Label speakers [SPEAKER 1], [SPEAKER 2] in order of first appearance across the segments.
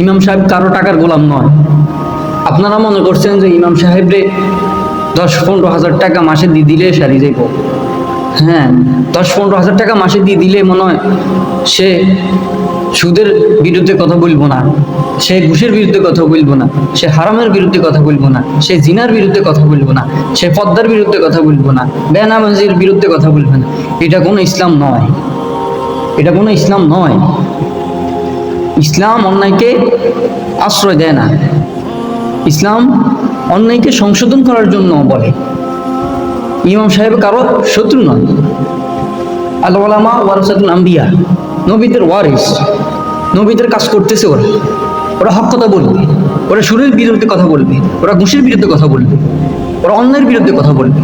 [SPEAKER 1] ইমাম সাহেব কারো টাকার গোলাম নয়। আপনারা মনে করছেন যে ইমাম সাহেবরে 10-15 হাজার টাকা মাসে দিয়ে দিলে সারি যাইব। হ্যাঁ, 10-15 হাজার টাকা মাসে দিয়ে দিলে মনে হয় সে সুদের বিরুদ্ধে কথা বলবো না, সে ঘুষের বিরুদ্ধে কথা বলবো না, সে হারামের বিরুদ্ধে কথা বলবো না, সে জিনার বিরুদ্ধে কথা বলবো না, সে পদ্মার বিরুদ্ধে কথা বলবো না, বেনামাজির বিরুদ্ধে কথা বলবো না। এটা কোনো ইসলাম নয়, এটা কোনো ইসলাম নয়। ইসলাম অন্যায়কে আশ্রয় দেয় না, ইসলাম অন্যায়কে সংশোধন করার জন্য বলে। ইমাম সাহেব কারো শত্রু নয়। আল উলামা ওয়ারাসাতুল আম্বিয়া, নবীদের ওয়ারিস, নবীদের কাজ করতেছে ওরা। ওরা হক কথা বলবে, ওরা সুরের বিরুদ্ধে কথা বলবে, ওরা ঘুষের বিরুদ্ধে কথা বলবে, ওরা অন্যায়ের বিরুদ্ধে কথা বলবে,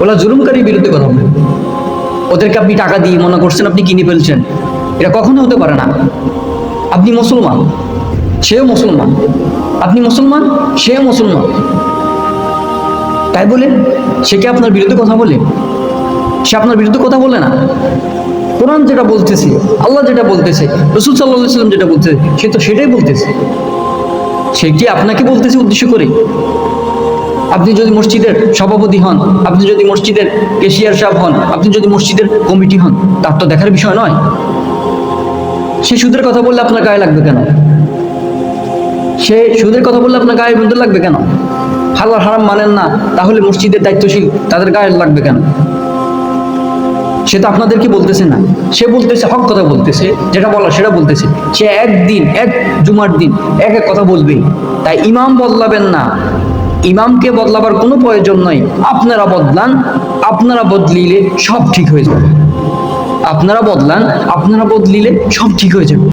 [SPEAKER 1] ওরা জুলুমকারীর বিরুদ্ধে কথা বলবে। ওদেরকে আপনি টাকা দিয়ে মনে করছেন আপনি কিনে ফেলছেন, এটা কখনো হতে পারে না। আপনি মুসলমান, সেও মুসলমান, আপনি মুসলমান, সেও মুসলমান, তাই বলে সে কি আপনার বিরুদ্ধে কথা বলে? সে আপনার বিরুদ্ধে কথা বলে না। কোরআন যেটা বলতেছে, আল্লাহ যেটা বলতেছে, রাসূল সাল্লাল্লাহু আলাইহি ওয়াসাল্লাম যেটা বলতেছে, সে তো সেটাই বলতেছে। সে কি আপনাকে বলতেছে উদ্দেশ্য করে? আপনি যদি মসজিদের সভাপতি হন, আপনি যদি মসজিদের ক্যাশিয়ার সাহেব হন, আপনি যদি মসজিদের কমিটি হন, তার তো দেখার বিষয় নয়। সে সুদের কথা বললে আপনার গায়ে লাগবে কেন? সে সুদের কথা বললে আপনার গায়ের মধ্যে লাগবে কেন? হালাল হারাম মানেন না, তাহলে মসজিদের দায়িত্বশীল তাদের গায়ে লাগবে কেন? সে তো আপনাদেরকে বলতেছে না, সে বলতেছে হক কথা বলতেছে, যেটা বলা সেটা বলতেছে। সে একদিন এক জুমার দিন এক এক কথা বলবেই। তাই ইমাম বদলাবেন না, ইমামকে বদলাবার কোনো প্রয়োজন নয়। আপনারা বদলান, আপনারা বদলিলে সব ঠিক হয়ে যাবে। আপনারা বদলান, আপনারা বদলিলে সব ঠিক হয়ে যাবে।